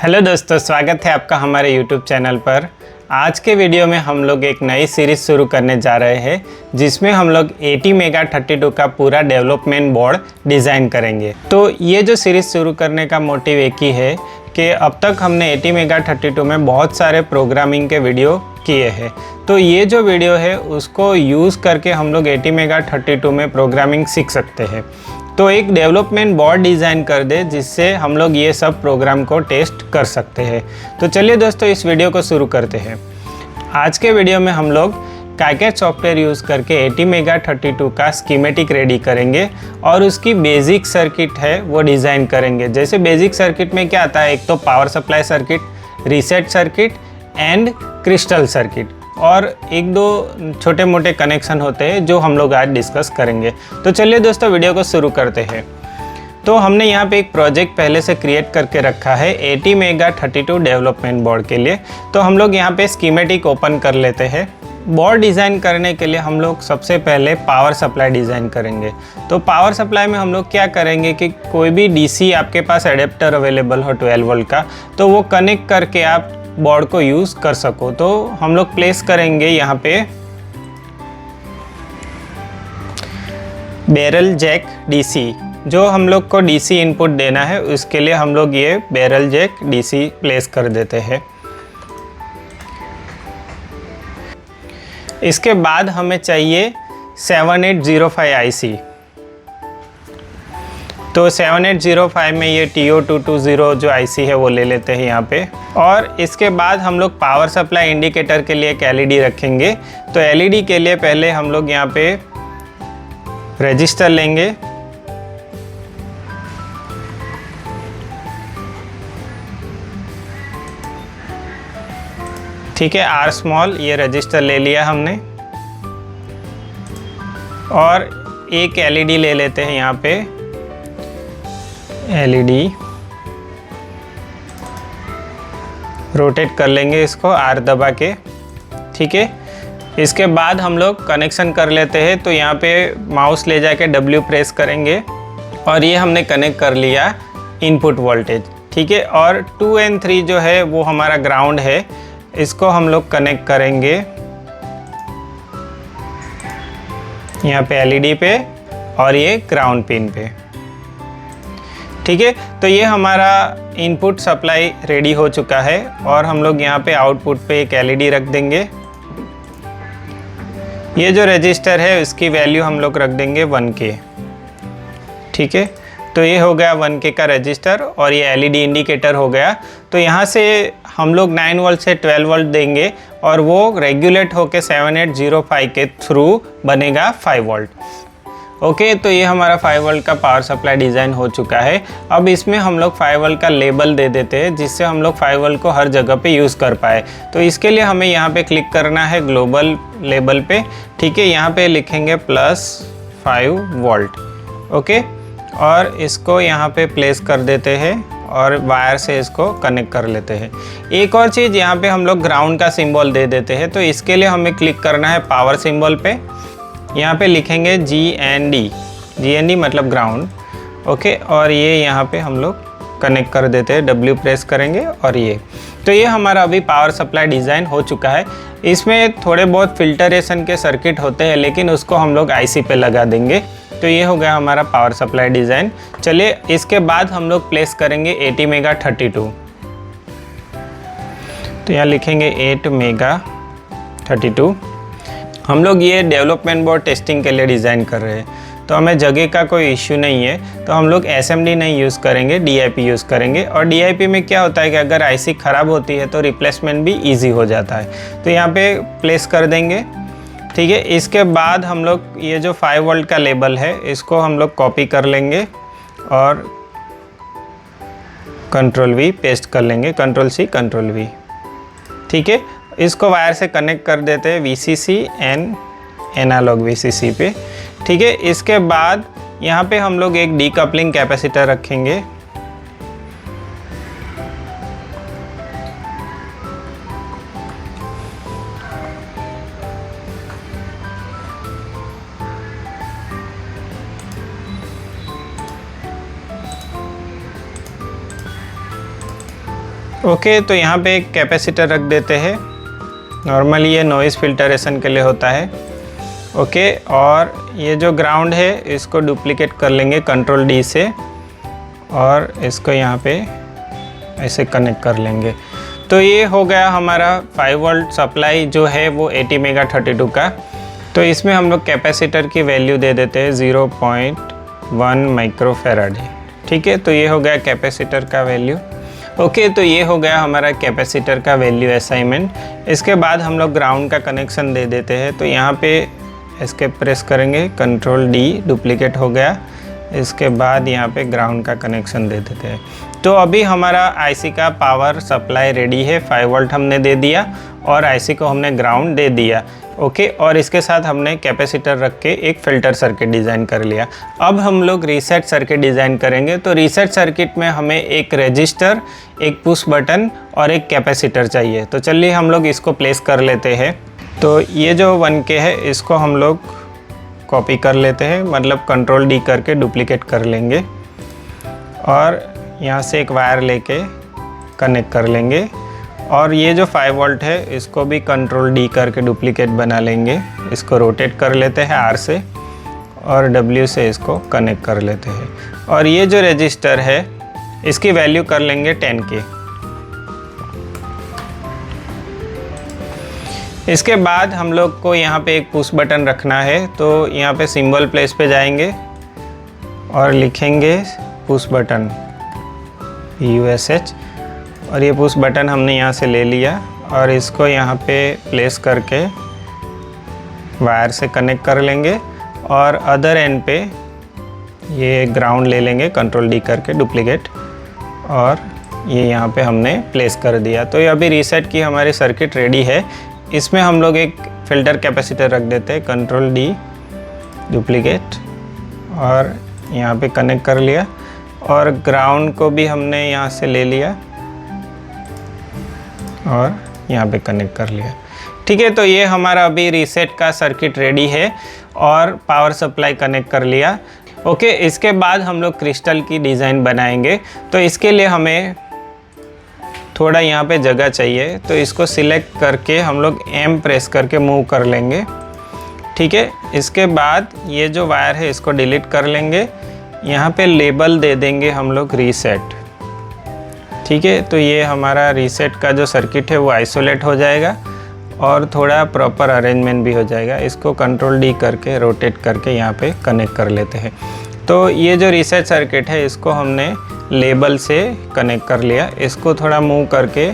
Hello दोस्तों, स्वागत है आपका हमारे YouTube चैनल पर। आज के वीडियो में हम लोग एक नई सीरीज़ शुरू करने जा रहे हैं जिसमें हम लोग ATmega32 का पूरा डेवलपमेंट बोर्ड डिज़ाइन करेंगे। तो ये जो सीरीज़ शुरू करने का मोटिव एक ही है कि अब तक हमने ATmega32 में बहुत सारे प्रोग्रामिंग के वीडियो किए हैं, तो ये जो वीडियो है उसको यूज़ करके हम लोग ATmega32 में प्रोग्रामिंग सीख सकते हैं। तो एक डेवलपमेंट बोर्ड डिज़ाइन कर दे जिससे हम लोग ये सब प्रोग्राम को टेस्ट कर सकते हैं। तो चलिए दोस्तों, इस वीडियो को शुरू करते हैं। आज के वीडियो में हम लोग काइकेट सॉफ्टवेयर यूज़ करके ATmega32 का स्कीमेटिक रेडी करेंगे और उसकी बेसिक सर्किट है वो डिज़ाइन करेंगे। जैसे बेसिक सर्किट में क्या आता है, एक तो power supply circuit, reset circuit and crystal circuit, और एक दो छोटे मोटे कनेक्शन होते हैं जो हम लोग आज डिस्कस करेंगे। तो चलिए दोस्तों, वीडियो को शुरू करते हैं। तो हमने यहाँ पे एक प्रोजेक्ट पहले से क्रिएट करके रखा है ATmega32 डेवलपमेंट बोर्ड के लिए। तो हम लोग यहाँ पे स्कीमेटिक ओपन कर लेते हैं। बोर्ड डिज़ाइन करने के लिए हम लोग सबसे पहले पावर सप्लाई डिज़ाइन करेंगे। तो पावर सप्लाई में हम लोग क्या करेंगे कि कोई भी DC आपके पास एडेप्टर अवेलेबल हो 12 वोल्ट का, तो वो कनेक्ट करके आप बोर्ड को यूज़ कर सको। तो हम लोग प्लेस करेंगे यहाँ पे बैरल जैक DC, जो हम लोग को DC इनपुट देना है उसके लिए हम लोग ये बैरल जैक DC प्लेस कर देते हैं। इसके बाद हमें चाहिए 7805 IC। तो 7805 में ये TO220 जो IC है वो ले लेते हैं यहाँ पे। और इसके बाद हम लोग पावर सप्लाई इंडिकेटर के लिए एक LED रखेंगे। तो LED के लिए पहले हम लोग यहाँ पे रजिस्टर लेंगे, ठीक है, R स्मॉल, ये रजिस्टर ले लिया हमने। और एक LED ले लेते हैं यहाँ पे, LED रोटेट कर लेंगे इसको R दबा के, ठीक है। इसके बाद हम लोग कनेक्शन कर लेते हैं। तो यहाँ पे माउस ले जाके W प्रेस करेंगे और ये हमने कनेक्ट कर लिया इनपुट वोल्टेज, ठीक है। और 2 और 3 जो है वो हमारा ग्राउंड है, इसको हम लोग कनेक्ट करेंगे यहाँ पे LED पे और ये ग्राउंड पिन पे, ठीक है। तो ये हमारा इनपुट सप्लाई रेडी हो चुका है और हम लोग यहाँ पे आउटपुट पे एक LED रख देंगे। ये जो रजिस्टर है उसकी वैल्यू हम लोग रख देंगे 1K, ठीक है। तो ये हो गया 1K का रजिस्टर और ये LED इंडिकेटर हो गया। तो यहाँ से हम लोग 9 वोल्ट से 12 वोल्ट देंगे और वो रेगुलेट होके 7805 के थ्रू बनेगा 5 वोल्ट। ओके, तो ये हमारा 5 वोल्ट का पावर सप्लाई डिज़ाइन हो चुका है। अब इसमें हम लोग 5 वोल्ट का लेबल दे देते हैं जिससे हम लोग 5 वोल्ट को हर जगह पे यूज़ कर पाए। तो इसके लिए हमें यहाँ पे क्लिक करना है ग्लोबल लेबल पे, ठीक है। यहाँ पे लिखेंगे +5 वोल्ट, ओके। और इसको यहाँ पे प्लेस कर देते हैं और वायर से इसको कनेक्ट कर लेते हैं। एक और चीज़, यहाँ पे हम लोग ग्राउंड का सिंबल दे देते हैं। तो इसके लिए हमें क्लिक करना है पावर सिंबल पे, यहाँ पे लिखेंगे GND मतलब ग्राउंड, ओके। और ये यहाँ पे हम लोग कनेक्ट कर देते हैं, W प्रेस करेंगे और ये। तो ये हमारा अभी पावर सप्लाई डिज़ाइन हो चुका है। इसमें थोड़े बहुत फिल्टरेशन के सर्किट होते हैं लेकिन उसको हम लोग IC पे लगा देंगे। तो ये हो गया हमारा पावर सप्लाई डिज़ाइन। चलिए, इसके बाद हम लोग प्लेस करेंगे ATmega32। तो यहाँ लिखेंगे ATmega32। हम लोग ये डेवलपमेंट बोर्ड टेस्टिंग के लिए डिज़ाइन कर रहे हैं, तो हमें जगह का कोई इश्यू नहीं है। तो हम लोग SMD नहीं यूज़ करेंगे, DIP यूज़ करेंगे। और DIP में क्या होता है कि अगर IC ख़राब होती है तो रिप्लेसमेंट भी ईजी हो जाता है। तो यहाँ पे प्लेस कर देंगे, ठीक है। इसके बाद हम लोग ये जो 5 वोल्ट का लेबल है इसको हम लोग कॉपी कर लेंगे और Ctrl+V पेस्ट कर लेंगे, Ctrl+C Ctrl+V, ठीक है। इसको वायर से कनेक्ट कर देते हैं VCC एंड एनालॉग VCC पे, ठीक है। इसके बाद यहाँ पे हम लोग एक डीकपलिंग कैपेसिटर रखेंगे, ओके, तो यहाँ पे एक कैपेसिटर रख देते हैं। नॉर्मली ये नॉइज़ फिल्टरेशन के लिए होता है। ओके, और ये जो ग्राउंड है इसको डुप्लीकेट कर लेंगे कंट्रोल डी से और इसको यहाँ पे ऐसे कनेक्ट कर लेंगे। तो ये हो गया हमारा 5 वोल्ट सप्लाई जो है वो ATmega32 का। तो इसमें हम लोग कैपेसिटर की वैल्यू दे देते हैं 0.1 माइक्रोफेराड। ठीक है, तो ये हो गया कैपेसिटर का वैल्यू। ओके, तो ये हो गया हमारा कैपेसिटर का वैल्यू असाइनमेंट। इसके बाद हम लोग ग्राउंड का कनेक्शन दे देते हैं। तो यहाँ पे इसके प्रेस करेंगे, कंट्रोल डी, डुप्लीकेट हो गया। इसके बाद यहाँ पे ग्राउंड का कनेक्शन दे देते हैं। तो अभी हमारा आईसी का पावर सप्लाई रेडी है। 5 वोल्ट हमने दे दिया और आईसी को हमने ग्राउंड दे दिया। ओके, और इसके साथ हमने कैपेसिटर रख के एक फ़िल्टर सर्किट डिज़ाइन कर लिया। अब हम लोग रीसेट सर्किट डिज़ाइन करेंगे। तो रीसेट सर्किट में हमें एक रजिस्टर, एक पुश बटन और एक कैपेसिटर चाहिए। तो चलिए हम लोग इसको प्लेस कर लेते हैं। तो ये जो 1K है इसको हम लोग कॉपी कर लेते हैं, मतलब कंट्रोल डी करके डुप्लीकेट कर लेंगे और यहाँ से एक वायर लेके कनेक्ट कर लेंगे। और ये जो 5 वोल्ट है इसको भी कंट्रोल डी करके डुप्लीकेट बना लेंगे। इसको रोटेट कर लेते हैं R से और W से इसको कनेक्ट कर लेते हैं। और ये जो रजिस्टर है इसकी वैल्यू कर लेंगे 10K। इसके बाद हम लोग को यहाँ पे एक पुश बटन रखना है। तो यहाँ पे सिंबल प्लेस पे जाएंगे और लिखेंगे पुश बटन USH। और ये पुश बटन हमने यहाँ से ले लिया और इसको यहाँ पे प्लेस करके वायर से कनेक्ट कर लेंगे और अदर एंड पे ये ग्राउंड ले लेंगे कंट्रोल डी करके डुप्लीकेट और ये यहाँ पे हमने प्लेस कर दिया। तो ये अभी रीसेट की हमारी सर्किट रेडी है। इसमें हम लोग एक फ़िल्टर कैपेसिटर रख देते हैं, कंट्रोल डी डुप्लीकेट और यहाँ पे कनेक्ट कर लिया और ग्राउंड को भी हमने यहाँ से ले लिया और यहाँ पे कनेक्ट कर लिया। ठीक है, तो ये हमारा अभी रीसेट का सर्किट रेडी है और पावर सप्लाई कनेक्ट कर लिया। ओके, इसके बाद हम लोग क्रिस्टल की डिज़ाइन बनाएंगे। तो इसके लिए हमें थोड़ा यहाँ पे जगह चाहिए। तो इसको सिलेक्ट करके हम लोग M प्रेस करके मूव कर लेंगे। ठीक है, इसके बाद ये जो वायर है इसको डिलीट कर लेंगे। यहाँ पे लेबल दे देंगे हम लोग रीसेट। ठीक है, तो ये हमारा रीसेट का जो सर्किट है वो आइसोलेट हो जाएगा और थोड़ा प्रॉपर अरेंजमेंट भी हो जाएगा। इसको कंट्रोल डी करके रोटेट करके यहाँ पे कनेक्ट कर लेते हैं। तो ये जो रीसेट सर्किट है इसको हमने लेबल से कनेक्ट कर लिया। इसको थोड़ा मूव करके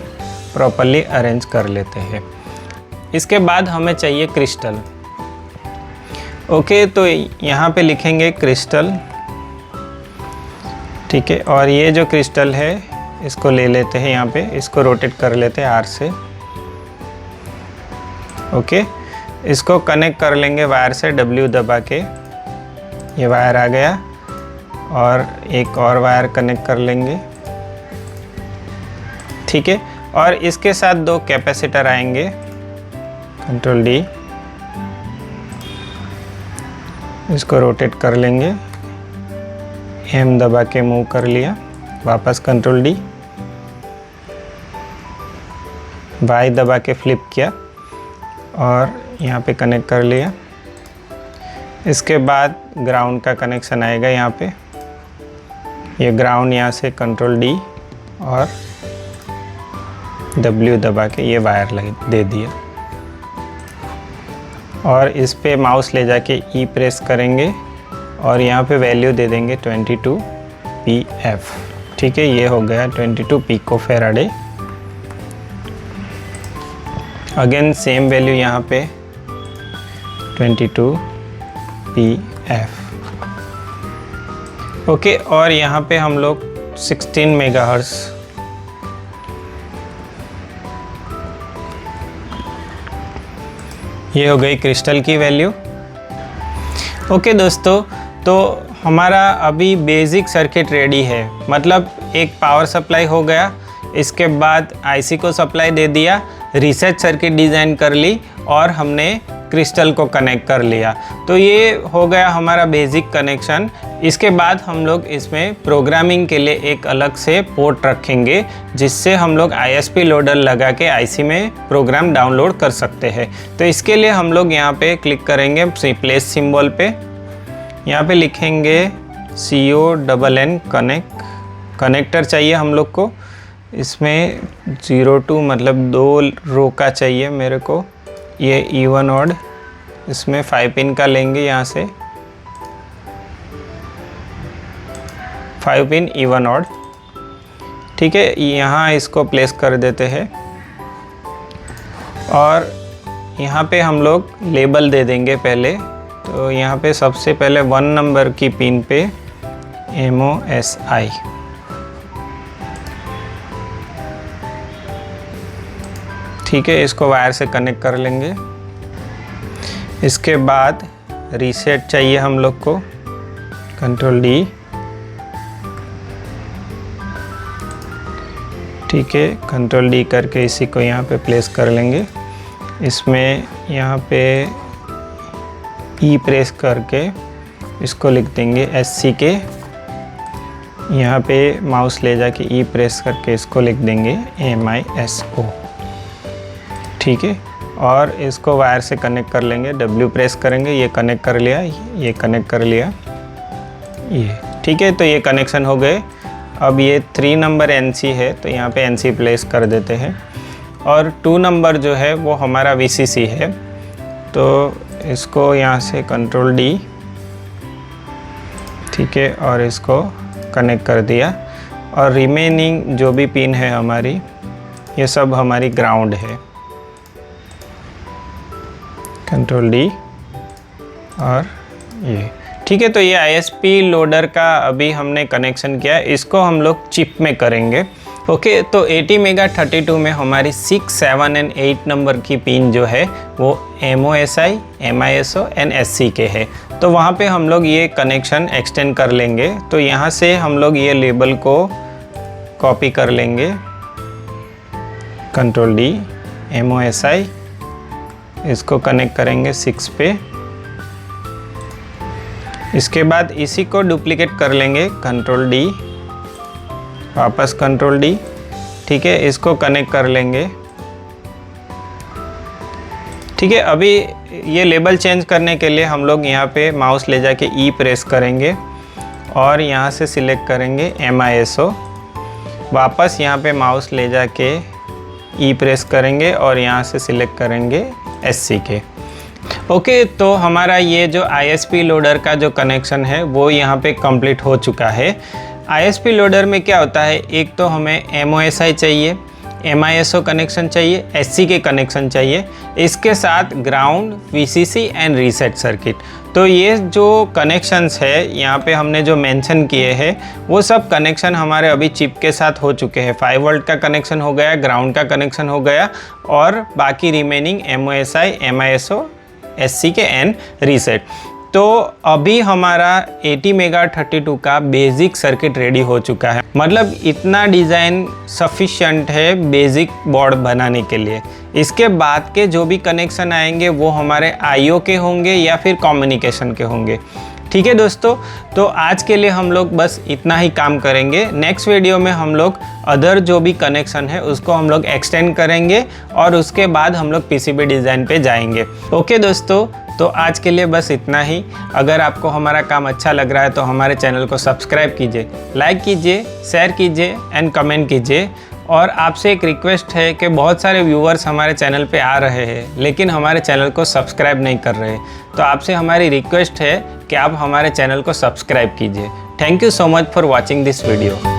प्रॉपरली अरेंज कर लेते हैं। इसके बाद हमें चाहिए क्रिस्टल। ओके, तो यहाँ पे लिखेंगे क्रिस्टल। ठीक है, और ये जो क्रिस्टल है इसको ले लेते हैं, यहाँ पे इसको रोटेट कर लेते हैं R से। ओके, इसको कनेक्ट कर लेंगे वायर से W दबा के। ये वायर आ गया और एक और वायर कनेक्ट कर लेंगे। ठीक है, और इसके साथ 2 कैपेसिटर आएंगे, कंट्रोल डी, इसको रोटेट कर लेंगे, M दबा के मूव कर लिया, वापस कंट्रोल डी, Y दबा के फ्लिप किया और यहाँ पे कनेक्ट कर लिया। इसके बाद ग्राउंड का कनेक्शन आएगा यहाँ पे। ये ग्राउंड यहाँ से कंट्रोल डी और W दबा के ये वायर दे दिया और इस पे माउस ले जाके E प्रेस करेंगे और यहाँ पे वैल्यू दे देंगे 22 PF। ठीक है, ये हो गया 22 पिकोफेराडे। अगेन सेम वैल्यू यहाँ पे 22 PF। ओके, और यहाँ पे हम लोग 16 मेगाहर्ट्ज़ ये हो गई क्रिस्टल की वैल्यू। ओके दोस्तों, तो हमारा अभी बेसिक सर्किट रेडी है। मतलब एक पावर सप्लाई हो गया, इसके बाद आईसी को सप्लाई दे दिया, रीसेट सर्किट डिज़ाइन कर ली और हमने क्रिस्टल को कनेक्ट कर लिया। तो ये हो गया हमारा बेसिक कनेक्शन। इसके बाद हम लोग इसमें प्रोग्रामिंग के लिए एक अलग से पोर्ट रखेंगे, जिससे हम लोग ISP लोडर लगा के IC में प्रोग्राम डाउनलोड कर सकते हैं। तो इसके लिए हम लोग यहाँ पे क्लिक करेंगे प्लेस सिंबल पे, यहाँ पे लिखेंगे CONN कनेक्टर चाहिए हम लोग को। इसमें 02 मतलब 2 रो का चाहिए मेरे को। ये इवन ऑड, इसमें 5 पिन का लेंगे, यहाँ से 5 पिन इवन ऑड। ठीक है, यहाँ इसको प्लेस कर देते हैं और यहाँ पे हम लोग लेबल दे देंगे पहले। तो यहाँ पे सबसे पहले 1 नंबर की पिन पे MOSI, ठीक है, इसको वायर से कनेक्ट कर लेंगे। इसके बाद रीसेट चाहिए हम लोग को, कंट्रोल D, ठीक है, कंट्रोल D करके इसी को यहाँ पे प्लेस कर लेंगे। इसमें यहाँ पे E प्रेस करके इसको लिख देंगे SCK। यहाँ पे माउस ले जाके E प्रेस करके इसको लिख देंगे MISO, ठीक है, और इसको वायर से कनेक्ट कर लेंगे। W प्रेस करेंगे, ये कनेक्ट कर लिया, ये कनेक्ट कर लिया, ये ठीक है। तो ये कनेक्शन हो गए। अब ये 3 नंबर NC है, तो यहाँ पे NC प्लेस कर देते हैं। और 2 नंबर जो है वो हमारा VCC है, तो इसको यहाँ से कंट्रोल D, ठीक है, और इसको कनेक्ट कर दिया। और रिमेनिंग जो भी पिन है हमारी, ये सब हमारी ग्राउंड है, कंट्रोल D और ये, ठीक है। तो ये ISP लोडर का अभी हमने कनेक्शन किया, इसको हम लोग चिप में करेंगे। ओके, तो ATmega32 में हमारी 6, 7 और 8 नंबर की पिन जो है वो MOSI, MISO एंड SCK है। तो वहाँ पे हम लोग ये कनेक्शन एक्सटेंड कर लेंगे। तो यहाँ से हम लोग ये लेबल को कॉपी कर लेंगे, कंट्रोल D, MOSI, इसको कनेक्ट करेंगे 6 पे। इसके बाद इसी को डुप्लीकेट कर लेंगे, कंट्रोल D, वापस कंट्रोल D, ठीक है, इसको कनेक्ट कर लेंगे। ठीक है, अभी ये लेबल चेंज करने के लिए हम लोग यहाँ पे माउस ले जाके E प्रेस करेंगे और यहाँ से सिलेक्ट करेंगे MISO। वापस यहाँ पे माउस ले जाके E प्रेस करेंगे और यहाँ से सिलेक्ट करेंगे SCK। ओके, तो हमारा ये जो ISP लोडर का जो कनेक्शन है वो यहाँ पे कंप्लीट हो चुका है। ISP लोडर में क्या होता है, एक तो हमें MOSI चाहिए, MISO कनेक्शन चाहिए, SCK कनेक्शन चाहिए, इसके साथ ground, VCC and reset circuit. तो ये जो कनेक्शंस है यहाँ पे हमने जो मेंशन किए हैं वो सब कनेक्शन हमारे अभी चिप के साथ हो चुके हैं। 5 वोल्ट का कनेक्शन हो गया, ग्राउंड का कनेक्शन हो गया और बाकी remaining MOSI, MISO, SCK and reset. तो अभी हमारा ATmega32 का बेसिक सर्किट रेडी हो चुका है। मतलब इतना डिज़ाइन सफिशिएंट है बेसिक बोर्ड बनाने के लिए। इसके बाद के जो भी कनेक्शन आएंगे वो हमारे IO के होंगे या फिर कम्युनिकेशन के होंगे। ठीक है दोस्तों, तो आज के लिए हम लोग बस इतना ही काम करेंगे। नेक्स्ट वीडियो में हम लोग अदर जो भी कनेक्शन है उसको हम लोग एक्सटेंड करेंगे और उसके बाद हम लोग PCB डिज़ाइन पे जाएंगे। ओके दोस्तों, तो आज के लिए बस इतना ही। अगर आपको हमारा काम अच्छा लग रहा है तो हमारे चैनल को सब्सक्राइब कीजिए, लाइक कीजिए, शेयर कीजिए एंड कमेंट कीजिए। और आपसे एक रिक्वेस्ट है कि बहुत सारे व्यूअर्स हमारे चैनल पे आ रहे हैं लेकिन हमारे चैनल को सब्सक्राइब नहीं कर रहे, तो आपसे हमारी रिक्वेस्ट है कि आप हमारे चैनल को सब्सक्राइब कीजिए। Thank you so much for watching this video.